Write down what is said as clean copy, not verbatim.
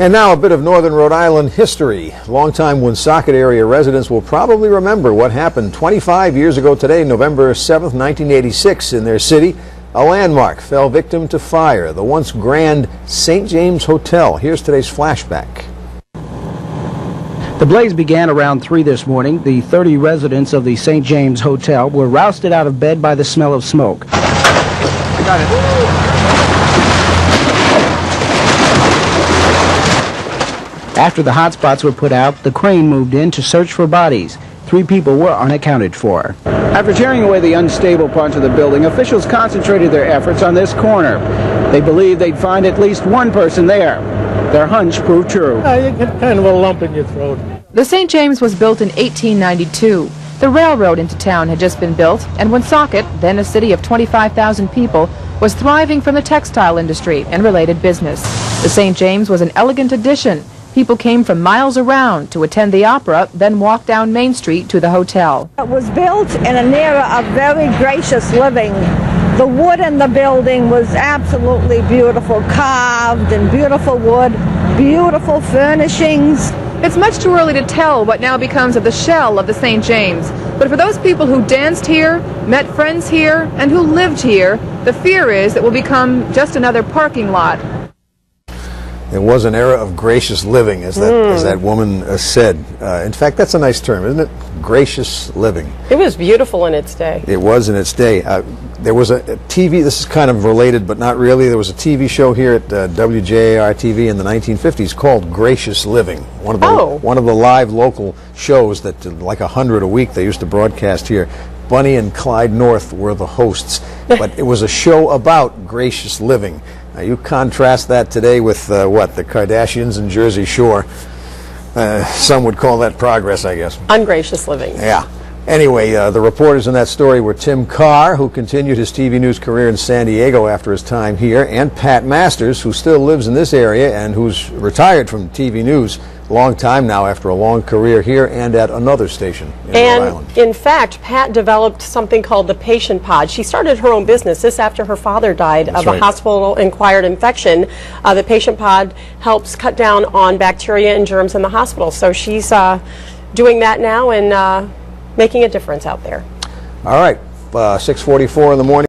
And now a bit of northern Rhode Island history. Longtime Woonsocket area residents will probably remember what happened 25 years ago today, November 7th, 1986, in their city. A landmark fell victim to fire, the once grand St. James Hotel. Here's today's flashback. The blaze began around 3 this morning. The 30 residents of the St. James Hotel were rousted out of bed by the smell of smoke. Got it. After the hotspots were put out, the crane moved in to search for bodies. 3 people were unaccounted for. After tearing away the unstable parts of the building, officials concentrated their efforts on this corner. They believed they'd find at least one person there. Their hunch proved true. You get kind of a lump in your throat. The St. James was built in 1892. The railroad into town had just been built, and Woonsocket, then a city of 25,000 people, was thriving from the textile industry and related business. The St. James was an elegant addition. People came from miles around to attend the opera, then walk down Main Street to the hotel. It was built in an era of very gracious living. The wood in the building was absolutely beautiful, carved in beautiful wood, beautiful furnishings. It's much too early to tell what now becomes of the shell of the St. James. But for those people who danced here, met friends here, and who lived here, the fear is it will become just another parking lot. It was an era of gracious living, as that woman said. In fact, that's a nice term, isn't it? Gracious living. It was beautiful in its day. It was in its day. There was a TV, this is kind of related, but not really. There was a TV show here at WJAR-TV in the 1950s called Gracious Living. One of the live local shows that, like 100 a week, they used to broadcast here. Bunny and Clyde North were the hosts, but it was a show about gracious living. Now, you contrast that today with, the Kardashians and Jersey Shore. Some would call that progress, I guess. Ungracious living. Yeah. Anyway, the reporters in that story were Tim Carr, who continued his TV news career in San Diego after his time here, and Pat Masters, who still lives in this area and who's retired from TV news a long time now after a long career here and at another station in Rhode Island. In fact, Pat developed something called the Patient Pod. She started her own business, this after her father died of a hospital-acquired infection. The Patient Pod helps cut down on bacteria and germs in the hospital. So she's doing that now and making a difference out there. All right, 6:44 in the morning.